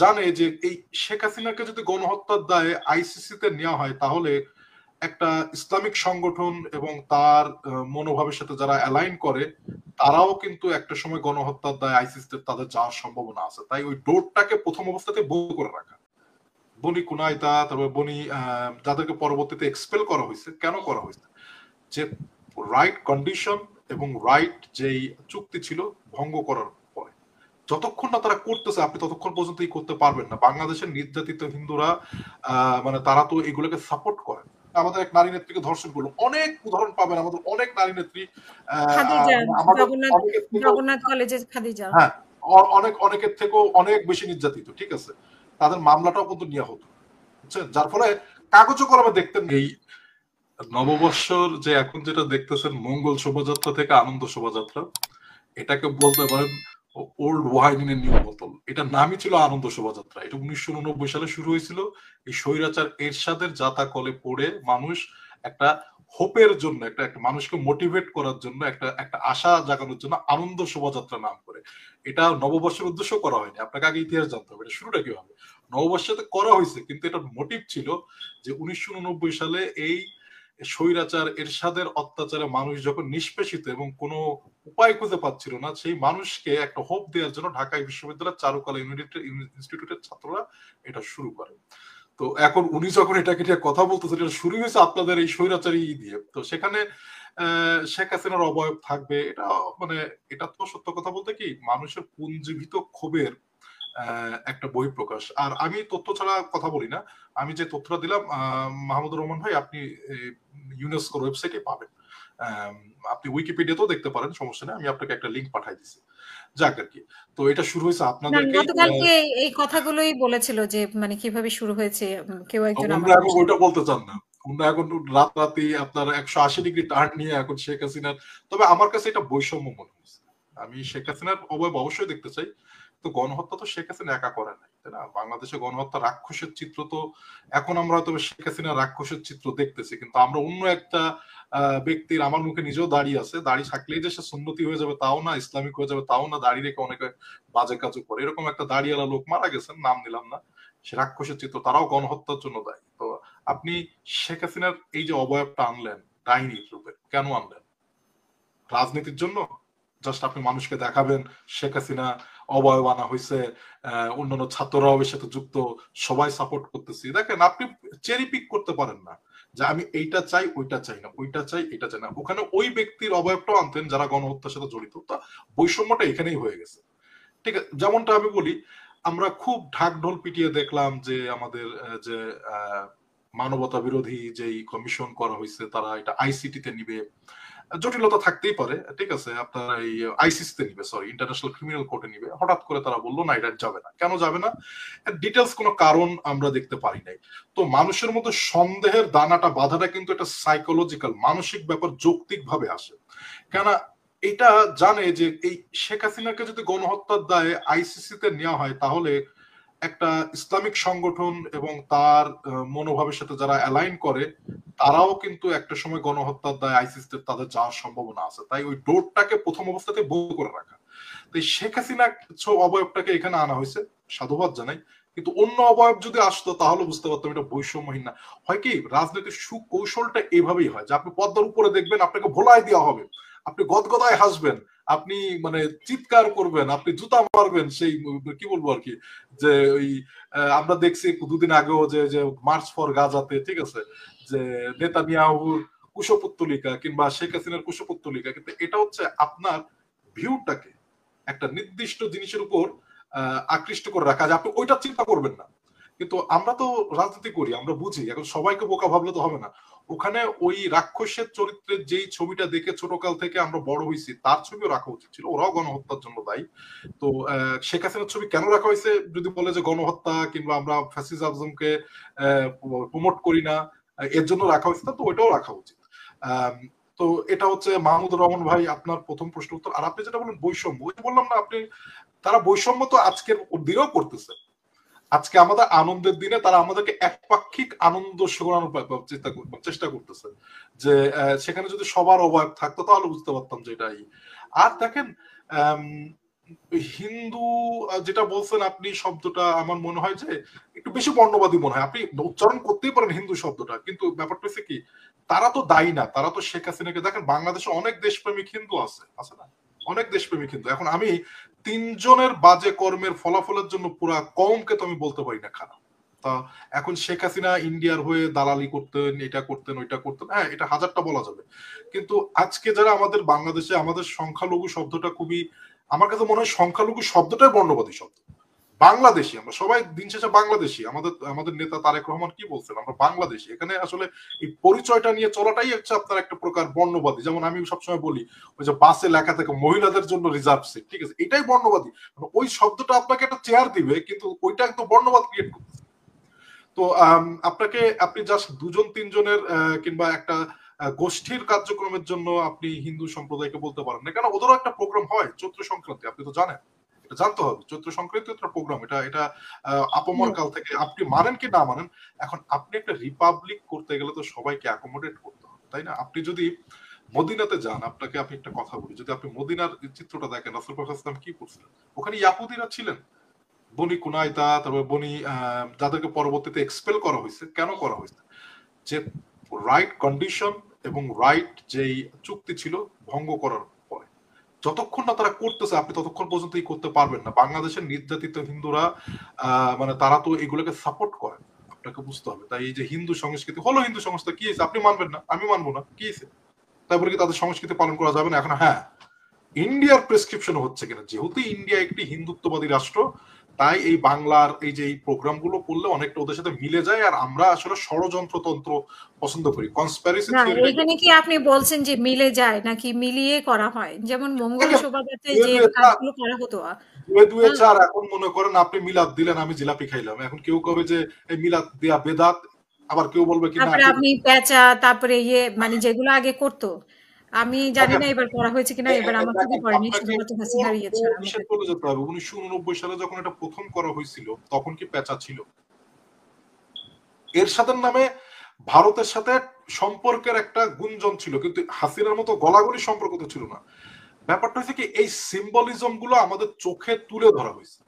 জানে যে এই শেখ হাসিনাকে যদি গণহত্যার দায়ে আইসিসিতে নেওয়া হয় তাহলে একটা ইসলামিক সংগঠন এবং তার মনোভাবের সাথে যারা অ্যালাইন করে তারাও কিন্তু একটা সময় গণহত্যার দায়ে আইসিসিতে তাদের যাওয়ার সম্ভাবনা আছে। তাই ওই ডোরটাকে প্রথম অবস্থাতে বন্ধ করে রাখা। বনি কুনাইতা, তারপর বনি যাদেরকে পরবর্তীতে এক্সপেল করা হয়েছে, কেন করা হয়েছে? যে রাইট কন্ডিশন এবং রাইট যেই চুক্তি ছিল ভঙ্গ করার পরে যতক্ষণ না তারা করতেছে আপনি ততক্ষণ পর্যন্ত করতে পারবেন না। বাংলাদেশের নির্যাতিত হিন্দুরা মানে তারা তো এগুলোকে সাপোর্ট করেন। আমাদের এক নারী নেত্রীকে ধর্ষণ করলো, অনেক উদাহরণ পাবেন। আমাদের অনেক নারী নেত্রী জগন্নাথ কলেজের খাদিজা, হ্যাঁ, অনেকের থেকেও অনেক বেশি নির্যাতিত, ঠিক আছে, তাদের মামলাটাও কিন্তু নেওয়া হতো, বুঝছেন, যার ফলে কাগজও কলমে দেখতেন। এই নববর্ষর যে এখন যেটা দেখতেছেন মঙ্গল শোভাযাত্রা থেকে আনন্দ শোভাযাত্রা, এটাকে বলতে পারেন old wine in a new বোতল। এটার নামই ছিল আনন্দ শোভাযাত্রা। এটা 1989 সালে শুরু হয়েছিল এই স্বৈরাচার এরশাদের জাতা কলে পড়ে মানুষ একটা হোপের জন্য, একটা মানুষকে মোটিভেট করার জন্য, একটা আশা জাগানোর জন্য আনন্দ শোভাযাত্রা নাম করে। এটা নববর্ষের উদ্দেশ্য করা হয়নি। আপনাকে আগে ইতিহাস জানতে হবে এটা শুরুটা কি হবে। নববর্ষে করা হয়েছে, কিন্তু এটার মোটিভ ছিল যে 1989 সালে এই স্বৈরাচার এরশাদের অত্যাচারে মানুষ যখন নিষ্পেষিত এবং কোনো উপায় খুঁজে পাচ্ছিল না, সেই মানুষকে একটা হোপ দেওয়ার জন্য ঢাকা বিশ্ববিদ্যালয়ের চারুকলা ইনস্টিটিউটের ছাত্ররা এটা শুরু করে। তো এখন উনি যখন এটাকে নিয়ে কথা বলতেছেন, এটা শুরু হয়েছে আপনাদের এই স্বৈরাচারী দিয়ে। তো সেখানে শেখ হাসিনার অবয়ব থাকবে, এটা মানে এটা তো সত্য কথা বলতে কি মানুষের পুঞ্জীভূত ক্ষোভের একটা বহিঃপ্রকাশ। আর আমি তথ্য ছাড়া কথা বলি না। আমি যে তথ্যটা দিলাম মাহমুদুর রহমান ভাই, আপনি ইউনেস্কোর ওয়েবসাইটে পাবেন, আপনি উইকিপিডিয়াতেও দেখতে পারেন, সমস্যা নেই, আমি আপনাকে একটা লিংক পাঠাই দিছি। যাক আর কি। তো এটা শুরু হয়েছে আপনাদেরকে, গতকালকে এই কথাগুলোই বলেছিল যে মানে কিভাবে শুরু হয়েছে কেউ একজন এখন ওইটা বলতে চান না। উনি এখন রাতারাতি আপনার 180 ডিগ্রি টার্ন নিয়ে এখন শেখ হাসিনার, তবে আমার কাছে এটা বৈষম্য মনে হচ্ছে। আমি শেখ হাসিনার অবয়ব অবশ্যই দেখতে চাই, তো গণহত্যা তো শেখ হাসিনা একা করে নাই, তাই না? বাংলাদেশে গণহত্যা রাক্ষসের চিত্র তো এখন আমরা হয়তো শেখ হাসিনা রাক্ষসের চিত্র দেখতেছি, কিন্তু আমরা অন্য একটা ব্যক্তির, আমার মুখে নিজেও দাঁড়িয়ে আছে, দাড়ি থাকলেই যে সে সুন্নতি হয়ে যাবে তাও না, ইসলামিক হয়ে যাবে তাও না, দাড়ি রেখে অনেকে বাজে কাজও করে, এরকম একটা দাড়িওয়ালা লোক মারা গেছেন, নাম নিলাম না, সে রাক্ষসের চিত্র, তারাও গণহত্যার জন্য দায়ী। তো আপনি শেখ হাসিনার এই যে অবয়বটা আনলেন ডাইনির রূপে, কেন আনলেন? রাজনীতির জন্য? জাস্ট আপনি মানুষকে দেখাবেন শেখ হাসিনা অবয়ব আনা হয়েছে, অন্যান্য ছাত্ররাও এর সাথে যুক্ত, সবাই সাপোর্ট করতেছি। দেখেন, আপনি চেরি পিক করতে পারেন না যে আমি এইটা চাই ওইটা চাই না, ওইটা চাই এটা চাই না। ওখানে ওই ব্যক্তির অবয়বটাও আনতেন যারা গণহত্যার সাথে জড়িত। তা বৈষম্যটা এখানেই হয়ে গেছে, ঠিক আছে? যেমনটা আমি বলি, আমরা খুব ঢাক ঢোল পিটিয়ে দেখলাম যে আমাদের যে মানবতা বিরোধী যেই কমিশন করা হয়েছে তারা এটা আইসিটিতে নিবে, জটিলতা থাকতেই পারে, ঠিক আছে, আপনার এই আইসিসিতে নিবে, সরি ইন্টারন্যাশনাল ক্রিমিনাল কোর্টে নিবে। হঠাৎ করে তারা বললো না এটা যাবে না, কেন যাবে না? ডিটেলস কোনো কারণ আমরা দেখতে পারি নাই। তো মানুষের মধ্যে সন্দেহের দানাটা বাঁধাটা কিন্তু একটা সাইকোলজিক্যাল মানসিক ব্যাপার, যৌক্তিক ভাবে আসে। কেন এটা জানে যে এই শেখ হাসিনাকে যদি গণহত্যার দায়ে আইসিসিতে নেওয়া হয় তাহলে একটা ইসলামিক সংগঠন এবং তার মনোভাবের সাথে যারা অ্যালাইন করে তারাও কিন্তু একটা সময় গণহত্যার দায়ে আইসিসিতে তাদের যাওয়ার সম্ভাবনা আছে। তাই ওই ডোরটাকে প্রথম অবস্থাতে বন্ধ করে রাখা। তো শেখ হাসিনা অবয়বটাকে এখানে আনা হয়েছে, সাধুবাদ জানাই, কিন্তু অন্য অবয়ব যদি আসতো তাহলে বুঝতে পারতাম এটা বৈষম্যহীন না। হয় কি, রাজনীতির সুকৌশলটা এভাবেই হয় যে আপনি পদ্মার উপরে দেখবেন আপনাকে ভোলাই দেওয়া হবে, আপনি গদগদায় হাসবেন, আপনি মানে চিৎকার করবেন, আপনি জুতা মারবেন, সেই কি বলবো আর কি, যে ওই আমরা দেখছি দুদিন আগেও যে মার্চ ফর গাজাতে, ঠিক আছে, যে নেতানিয়াহুর কুশপুত্তলিকা কিংবা শেখ হাসিনার কুশপুত্তলিকা, কিন্তু এটা হচ্ছে আপনার ভিউটাকে একটা নির্দিষ্ট জিনিসের উপর আকৃষ্ট করে রাখা, যে আপনি ওইটা চিন্তা করবেন না। কিন্তু আমরা তো রাজনীতি করি, আমরা বুঝি, এখন সবাইকে বোকা ভাবলে তো হবে না। ওখানে ওই রাক্ষসের চরিত্রের যেই ছবিটা দেখে ছোটকাল থেকে আমরা বড় হয়েছি তার ছবিও রাখা উচিত ছিল, ওরাও গণহত্যার জন্য দায়ী। তো শেখ হাসিনার ছবি কেন রাখা হয়েছে যদি বলে যে গণহত্যা কিংবা আমরা ফ্যাসিজমকে প্রমোট করি না এর জন্য রাখা হয়েছে, তো ওইটাও রাখা উচিত। তো এটা হচ্ছে মাহমুদুর রহমান ভাই আপনার প্রথম প্রশ্ন উত্তর। আর আপনি যেটা বলেন বৈষম্য, ওই বললাম না, আপনি তারা বৈষম্য তো আজকের দিনেও করতেছে। আজকে আমাদের আনন্দের দিনে তারা আমাদেরকে একপাক্ষিক আনন্দ শোনানোর চেষ্টা করতেছে, যে সেখানে যদি সবার অবয়ব থাকতো তাহলে বুঝতে পারতাম যে এটাই। আর দেখেন হিন্দু যেটা বলছেন আপনি শব্দটা আমার মনে হয় যে একটু বেশি বর্ণবাদী মনে হয়। আপনি উচ্চারণ করতেই পারেন হিন্দু শব্দটা, কিন্তু ব্যাপারটা হচ্ছে কি, তারা তো দায়ী না, তারা তো শেখ হাসিনাকে দেখেন, বাংলাদেশে অনেক দেশপ্রেমিক হিন্দু আছে না, অনেক দেশপ্রেমিক হিন্দু। এখন আমি তিনজনের বাজে কর্মের ফলাফলের জন্য পুরা কওমকে তো আমি বলতে পারি না খারাপ। তা এখন শেখ হাসিনা ইন্ডিয়ার হয়ে দালালি করতেন, এটা করতেন, ওইটা করতেন, হ্যাঁ এটা হাজারটা বলা যাবে, কিন্তু আজকে যারা আমাদের বাংলাদেশে, আমাদের সংখ্যালঘু শব্দটা খুবই, আমার কাছে মনে হয় সংখ্যালঘু শব্দটাই বর্ণবাদী শব্দ। বাংলাদেশি, আমরা সবাই দিন শেষে বাংলাদেশি। আমাদের আমাদের নেতা তারেক রহমান কি বলছেন, আমরা বাংলাদেশি। এখানে আসলে এই পরিচয়টা নিয়ে চলাটাই হচ্ছে আপনার একটা প্রকার বর্ণবাদী। যেমন আমি সবসময় বলি, ওই যে বাসে লেখা থাকে মহিলাদের জন্য রিজার্ভ সিট, ঠিক আছে, এটাই বর্ণবাদী। ওই শব্দটা আপনাকে একটা চেয়ার দিবে, কিন্তু ওইটা একদম বর্ণবাদ ক্রিয়েট করতেছে। তো আপনাকে, আপনি জাস্ট দুজন তিনজনের কিংবা একটা গোষ্ঠীর কার্যক্রমের জন্য আপনি হিন্দু সম্প্রদায়কে বলতে পারেন না, কেন ওদেরও একটা প্রোগ্রাম হয় চৈত্র সংক্রান্তি, আপনি তো জানেন, এটা জানতে হবে। চৈত্র সংক্রান্তি একটা প্রোগ্রাম, এটা এটা আপমর কাল থেকে, আপনি মানেন কি না মানেন। এখন আপনি একটা রিপাবলিক করতে গেলে তো সবাইকে অ্যাকোমোডেট করতে হবে, তাই না? আপনি যদি মদিনাতে যান, আপনাকে আপনি একটা কথা বলি, যদি আপনি মদিনার চিত্রটা দেখেন, রাসূল পাক সাল্লাল্লাহু আলাইহি ওয়াসাল্লাম কি করছিলেন, ওখানে ইয়াহুদিরা ছিলেন, বনি কুনাইতা, তারপর বনি যাদেরকে পরবর্তীতে এক্সপেল করা হয়েছে। কেন করা হয়েছে? যে রাইট কন্ডিশন এবং রাইট যেই চুক্তি ছিল ভঙ্গ করার পরে, যতক্ষণ না তারা করতেছে আপনি ততক্ষণ পর্যন্তই করতে পারবেন না। বাংলাদেশের নির্যাতিত হিন্দুরা মানে তারা তো এগুলোকে সাপোর্ট করেন, আপনাকে বুঝতে হবে। তাই এই যে হিন্দু সংস্কৃতি হলো, হিন্দু সংস্কৃতি কি হয়েছে, আপনি মানবেন না, আমি মানবো না, কি হয়েছে? তারপরে কি তাদের সংস্কৃতি পালন করা যাবে না? এখন হ্যাঁ, ইন্ডিয়ার প্রেসক্রিপশন হচ্ছে কিনা, যেহেতু ইন্ডিয়া একটি হিন্দুত্ববাদী রাষ্ট্র, তাই এই বাংলার এই যে এই প্রোগ্রামগুলো করলে অনেকটা ওদের সাথে মিলে যায়। আর আমরা আসলে ষড়যন্ত্রতন্ত্র পছন্দ করি, কনস্পিরেসি না, থিওরিটাকে এখানে কি আপনি বলছেন যে মিলে যায় নাকি মিলিয়ে করা হয়? যেমন মঙ্গল দেখেন, শোভাযাত্রায় দুয়ে যে দুয়ে চার, কাজগুলো করা হতো দুয়ে দুয়ে হ্যাঁ, চার। এখন মনে করেন আপনি মিলাদ দিলেন, আমি জিলাপি খাইলাম, এখন কেউ কবে যে এই মিলাদ দেয়া বেদাত, আবার কেউ বলবে কি না তারপরে ঠিক আপনি পেঁচা, তারপরে ইয়ে মানে যেগুলো আগে করতো, আমি জানি দেখেন। না এবার করা হয়েছে কিনা, এবার আমার চোখে দেখেন পড়েনি, আপনাকে শুধুমাত্র কোর হাসিনার ইয়ে কোর ছাড়া ইসে আমাকে। চলে যেতে হবে। 1989 সালে যখন এটা প্রথম করা হয়েছিল তখন কি পেঁচা ছিল? এরশাদের নামে ভারতের সাথে সম্পর্কের একটা গুঞ্জন ছিল, কিন্তু হাসিনার মতো গলাগলি সম্পর্ক তো ছিল না। ব্যাপারটা হচ্ছে কি, এই সিম্বলিজম গুলো আমাদের চোখে তুলে ধরা হয়েছে,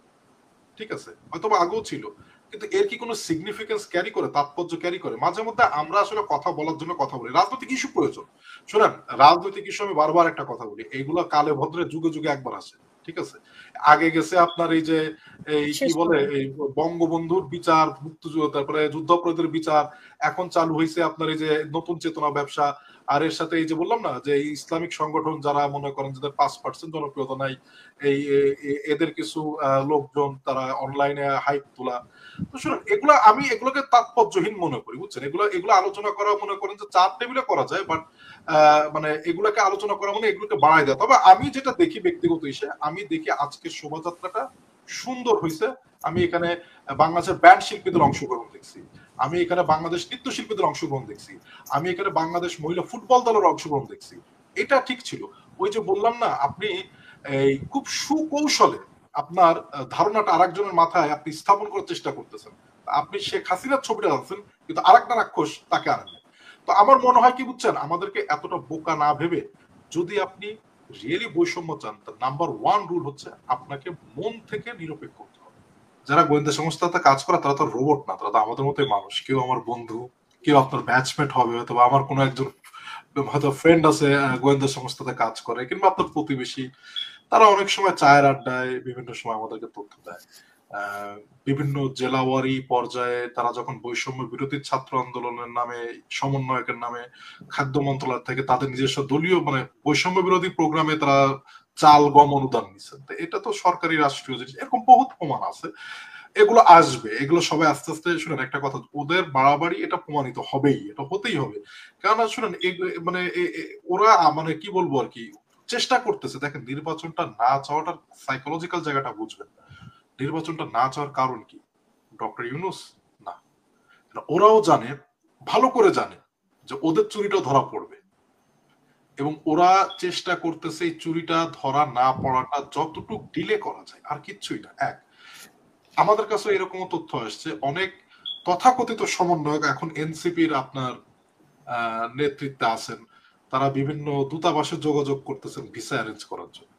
ঠিক আছে, হয়তো বা আগেও ছিল, কিন্তু এর কি কোনো সিগনিফিকেন্স ক্যারি করে, তাৎপর্য ক্যারি করে? মাঝে মধ্যে আমরা আসলে কথা বলার জন্য কথা বলি, রাজনৈতিক ইস্যু প্রয়োজন। শোনেন, রাজনৈতিক ইস্যু আমি বারবার একটা কথা বলি, এইগুলো কালে ভদ্রে যুগে যুগে একবার আসে, ঠিক আছে। আগে গেছে আপনার এই যে এই কি শেষ বলে করে এই বঙ্গবন্ধুর বিচার, মুক্তিযুদ্ধ, তারপরে যুদ্ধাপরাধীদের বিচার, এখন চালু হয়েছে আপনার এই যে নতুন চেতনা ব্যবসা। আর এর সাথে এই যে বললাম না যে এই ইসলামিক সংগঠন যারা মনে করেন যাদের 5% জনপ্রিয়তা নাই, এই এদের কিছু লোকজন তারা অনলাইনে হাইপ তোলা। তো শুনুন, এগুলো আমি এগুলোকে তাৎপর্যহীন মনে করি, বুঝছেন। এগুলো এগুলো আলোচনা করা মনে করেন যে চার টেবিলে করা যায়, বাট মানে এগুলোকে আলোচনা করা মানে এগুলোকে বাড়াই দেয়। তবে আমি যেটা দেখি ব্যক্তিগত হিসেবে, আমি দেখি আজকের শোভাযাত্রাটা সুন্দর হয়েছে। আমি এখানে বাংলাদেশের ব্যান্ড শিল্পীদের অংশগ্রহণ দেখছি, আমি এখানে বাংলাদেশ নৃত্যশিল্পীদের অংশগ্রহণ দেখছি, আমি এখানে বাংলাদেশ মহিলা ফুটবল দলের অংশগ্রহণ দেখছি। এটা ঠিক ছিল। ওই যে বললাম না, আপনি এই খুব সুকৌশলে আপনার ধারণাটা আরেকজনের মাথায় আপনি স্থাপন করার চেষ্টা করতেছেন। আপনি শেখ হাসিনার ছবিটা আনছেন, কিন্তু আরেকটা রাক্ষস তাকে আনেন। তো আমার মনে হয় কি বুঝছেন, আমাদেরকে এতটা বোকা না ভেবে, যদি আপনি রিয়েলি বৈষম্য চান, তার নাম্বার ওয়ান রুল হচ্ছে আপনাকে মন থেকে নিরপেক্ষ হতে হবে। যারা গোয়েন্দা সংস্থাতে কাজ করে তারা তো রোবট না, তারা তো আমাদের মতোই মানুষ। কেউ আমার বন্ধু, কেউ আপনার ব্যাচমেট হবে, হয়তো আমার কোনো একজন হয়তো ফ্রেন্ড আছে গোয়েন্দা সংস্থাতে কাজ করে, কিংবা আপনার প্রতিবেশী। তারা অনেক সময় চায়ের আড্ডায় বিভিন্ন সময় আমাদেরকে তথ্য দেয়। বিভিন্ন জেলাওয়ারি পর্যায়ে তারা যখন বৈষম্য বিরোধী ছাত্র আন্দোলনের নামে, সমন্বয়কের নামে খাদ্য মন্ত্রণালয় থেকে তাদের নিজস্ব দলীয় মানে বৈষম্য বিরোধী প্রোগ্রামে তারা চাল গম অনুদান নিচ্ছে, এটা তো সরকারি রাষ্ট্রীয় জিনিস, এরকম বহুত প্রমাণ আছে। এগুলো আসবে, এগুলো সবাই আস্তে আস্তে। শুনেন একটা কথা, ওদের বাড়াবাড়ি এটা প্রমাণিত হবেই, এটা হতেই হবে। কেননা শুনেন মানে ওরা মানে কি বলবো আর কি, চেষ্টা করতেছে। দেখেন, নির্বাচনটা না চাওয়াটার সাইকোলজিক্যাল জায়গাটা বুঝবেন। নির্বাচনটা না চাওয়ার কারণ কি? ডক্টর ইউনূস না, ওরাও জানে, ভালো করে জানে যে ওদের চুরিটা ধরা পড়বে, এবং ওরা চেষ্টা করতেছে এই চুরিটা ধরা না পড়াটা যতটুকু ডিলে করা যায়, আর কিচ্ছুই না। এক, আমাদের কাছে এরকম তথ্য আসছে, অনেক তথাকথিত সমন্বয়ক এখন এনসিপির আপনার নেতৃত্বে আছেন, তারা বিভিন্ন দূতাবাসে যোগাযোগ করতেছেন ভিসা অ্যারেঞ্জ করার জন্য।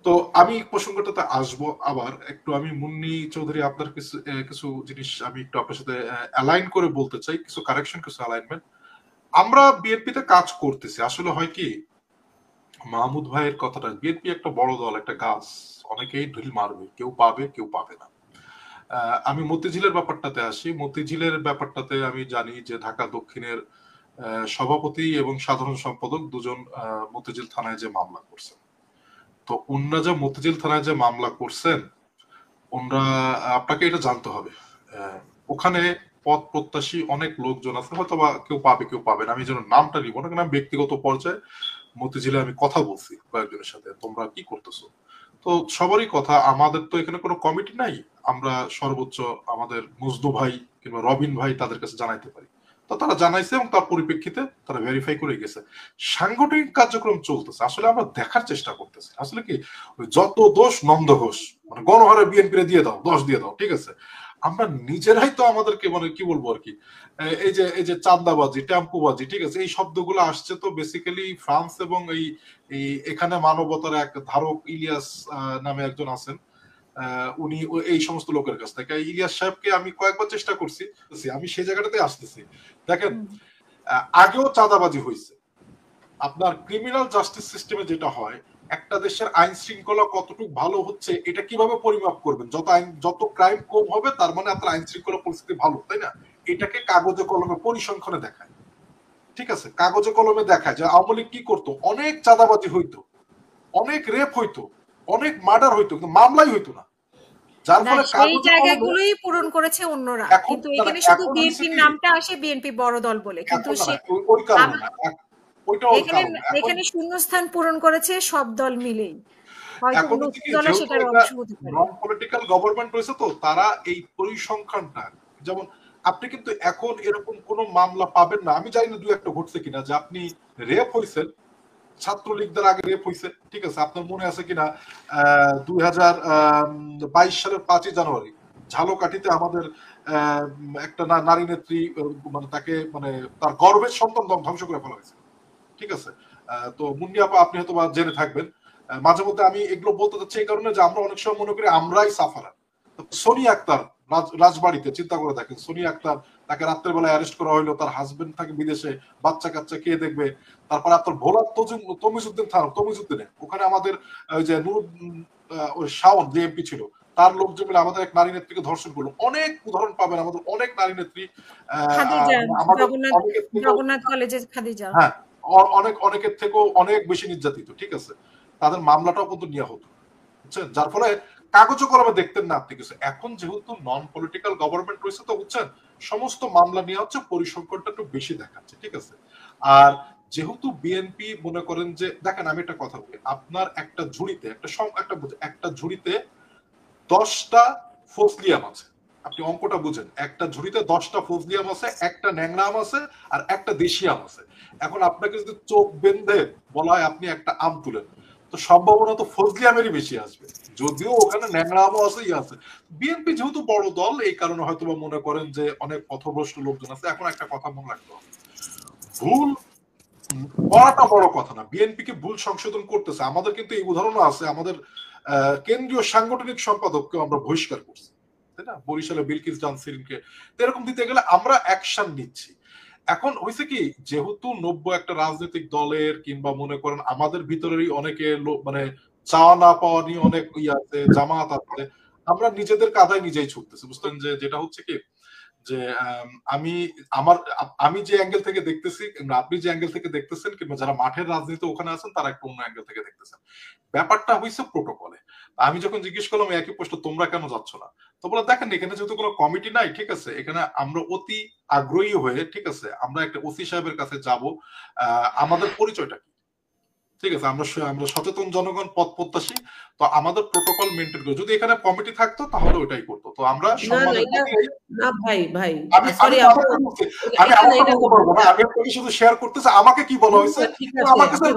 তো আমি প্রসঙ্গটাতে আসবো আবার একটু। আমি মুন্নি চৌধুরী আপনার কিছু কিছু জিনিস আমি একটু আপনার সাথে অ্যালাইন করে বলতে চাই, কিছু কারেকশন, কিছু অ্যালাইনমেন্ট। আমরা বিএনপিতে কাজ করতেছি, আসলে হয় কি মাহমুদ ভাইয়ের কথাটা, বিএনপি একটা বড় দল, একটা গাছ, অনেকেই ঢিল মারবে, কেউ পাবে কেউ পাবে না। আমি মতিঝিলের ব্যাপারটাতে আসি। মতিঝিলের ব্যাপারটাতে আমি জানি যে ঢাকা দক্ষিণের সভাপতি এবং সাধারণ সম্পাদক দুজন মতিঝিল থানায় যে মামলা করছেন। তো ওনারা যে মতিঝিল থানায় যে মামলা করছেন, ওনারা, আপনাকে এটা জানতে হবে, ওখানে পদ প্রত্যাশী অনেক লোকজন আছে, হয়তো বা কেউ পাবে কেউ পাবে না, আমি যেন নামটা নিব না, কারণ আমি ব্যক্তিগত পর্যায়ে মতিঝিলে আমি কথা বলছি কয়েকজনের সাথে, তোমরা কি করতেছো। তো সবারই কথা, আমাদের তো এখানে কোনো কমিটি নাই, আমরা সর্বোচ্চ আমাদের মজনু ভাই কিংবা রবিন ভাই তাদের কাছে জানাইতে পারি। তো তারা জানাইছে এবং তার পরিপ্রেক্ষিতে তারা ভেরিফাই করে গেছে। সাংগঠনিক কার্যক্রম চলতেছে, আসলে আমরা দেখার চেষ্টা করতেছি আসলে কি ওই যত দোষ নন্দ ঘোষ, মানে গণহারে বিএনপি দিয়ে দাও, দোষ দিয়ে দাও, ঠিক আছে। আমরা নিজেরাই তো আমাদেরকে মানে কি বলবো আর কি, এই যে চাঁদাবাজি, টেম্পুবাজি, ঠিক আছে, এই শব্দগুলো আসছে তো বেসিক্যালি ফ্রান্স এবং এই এখানে মানবতার এক ধারক ইলিয়াস নামে একজন আছেন, উনি এই সমস্ত লোকের কাছ থেকে। ইলিয়াস সাহেবকে আমি কয়েকবার চেষ্টা করছি, আমি সেই জায়গাটাতে আসতেছি। দেখেন, আগেও চাঁদাবাজি হয়েছে। আপনার ক্রিমিনাল জাস্টিস সিস্টেমে যেটা হয়, একটা দেশের আইন শৃঙ্খলা কতটুকু ভালো হচ্ছে এটা কিভাবে পরিমাপ করবেন? যত ক্রাইম কম হবে তার মানে আপনার আইন শৃঙ্খলা পরিস্থিতি ভালো, তাই না? এটাকে কাগজে কলমে পরিসংখ্যানে দেখায়, ঠিক আছে, কাগজে কলমে দেখায় যে আওয়ামী লীগ কি করতো, অনেক চাঁদাবাজি হইতো, অনেক রেপ হইতো, অনেক মার্ডার হইতো, কিন্তু মামলাই হইতো না। যার ফলে সেই জায়গাগুলোই পূরণ করেছে অন্যরা, কিন্তু এখানে শুধু বিএনপির নামটা আসে, বিএনপি বড় দল বলে, কিন্তু এখানে শূন্যস্থান পূরণ করেছে সব দল মিলেই, হয়তো নতুন দল সেটার অংশ হতে পারে। নন পলিটিক্যাল গভর্নমেন্ট রয়েছে, তো তারা এই পরিসংখ্যানটা, যেমন আপনি কিন্তু এখন এরকম কোন মামলা পাবেন না, আমি জানি না দুই একটা ঘটছে কিনা, যে আপনি রেপ হয়েছেন, ছাত্রলীগদের আগে রেপ হয়েছে, ঠিক আছে, আপনার মনে আছে কিনা 2022 সালের 5ই জানুয়ারি ঝালকাঠিতে আমাদের একটা নারী নেত্রী, মানে তাকে, মানে তার গর্ভের সন্তান ধ্বংস করে ফেলা হয়েছে, ঠিক আছে। তো মুন্নি আপা আপনি হয়তো জেনে থাকবেন। মাঝে মধ্যে আমি এগুলো বলতে চাচ্ছি এই কারণে যে আমরা অনেক সময় মনে করি আমরাই সাফারার। সোনি আক্তার রাজবাড়িতে, চিন্তা করে দেখেন, সোনি আক্তার, তাকে রাত্রের বেলায় অ্যারেস্ট করা হলো, তার হাজবেন্ড থাকে বিদেশে, বাচ্চা কাচ্চা কে দেখবে। তারপর আপনার ভোলা তমিজউদ্দিন থানা, তমিজউদ্দিনে ওখানে আমাদের ওই যে ওই শাওন যে এমপি ছিল, তার লোকজন মিলে আমাদের এক নারী নেত্রীকে ধর্ষণ করলো। অনেক উদাহরণ পাবেন, আমাদের অনেক নারী নেত্রী, জগন্নাথ কলেজের খাদিজা, হ্যাঁ, অনেকের থেকেও অনেক বেশি নির্যাতিত, ঠিক আছে, তাদের মামলাটাও কিন্তু নেওয়া হতো, বুঝছেন, যার ফলে কাগজে কলমে দেখতেন না আপনি কিছু। এখন যেহেতু নন পলিটিক্যাল গভর্নমেন্ট রয়েছে, তো বুঝছেন, সমস্ত মামলা নিয়ে হচ্ছে, পরিসংখ্যানটা একটু বেশি দেখাচ্ছে, ঠিক আছে। আর যেহেতু বিএনপি মনে করেন যে, দেখেন আমি একটা কথা বলি, আপনার একটা ঝুড়িতে একটা ঝুড়িতে 10টা ফজলিয়াম আছে, আপনি অঙ্কটা বুঝেন, একটা ঝুড়িতে 10টা ফজলিয়াম আছে, একটা ন্যাংরা আম আছে, আর একটা দেশি আম আছে। এখন আপনাকে যদি চোখ বেঁধে বলা হয় আপনি একটা আম তুলেন, তো সম্ভাবনা তো ফজলি আমেরই বেশি আসবে, যদিও ওখানে ন্যাংরা আমও আছে, আছে। বিএনপি যেহেতু বড় দল, এই কারণে হয়তো বা মনে করেন যে অনেক পথভ্রষ্ট লোকজন আছে। এখন একটা কথা মনে রাখতে হবে, ভুল করাটা বড় কথা না, বিএনপি কে ভুল সংশোধন করতেছে। আমাদের কিন্তু এই উদাহরণ আছে, আমাদের কেন্দ্রীয় সাংগঠনিক সম্পাদককে আমরা বহিষ্কার করছি, তাই না, বরিশালে বিলকিস জানসিরিনকে। এরকম দিতে গেলে আমরা অ্যাকশন নিচ্ছি। এখন হয়েছে কি, যেহেতু 90 একটা রাজনৈতিক দলের কিংবা মনে করেন আমাদের ভিতরেরই অনেকে মানে চাওয়া না পাওয়া নিয়ে অনেক আছে, জামাত আছে, আমরা নিজেদের কাঁধায় নিজেই ছুটতেছি, বুঝলেন। যে যেটা হচ্ছে কি, যে আমি যে অ্যাঙ্গেল থেকে দেখতেছি, আপনি যে অ্যাঙ্গেল থেকে দেখতেছেন, কিংবা যারা মাঠের রাজনীতি ওখানে আছেন, তারা একটু অন্য অ্যাঙ্গেল থেকে দেখতেছেন। ব্যাপারটা হয়েছে প্রোটোকলে। আমি যখন জিজ্ঞেস করলাম একই প্রশ্ন, তোমরা কেন যাচ্ছ না, তো বলে দেখেন এখানে যেহেতু কোনো কমিটি নাই, ঠিক আছে, এখানে আমরা অতি আগ্রহী হয়ে, ঠিক আছে, আমরা একটা ওসি সাহেবের কাছে যাব, আমাদের পরিচয়টা কি, ঠিক আছে, আমরা সচেতন জনগণ, পথ প্রত্যাশী, তো আমাদের প্রোটোকল মেনটেন করে, যদি এখানে কমিটি থাকতো তাহলে ওইটাই করতো। তো আমরা আমি আপনাকে শুধু শেয়ার করতেছি আমাকে কি বলা হয়েছে, আমার কাছে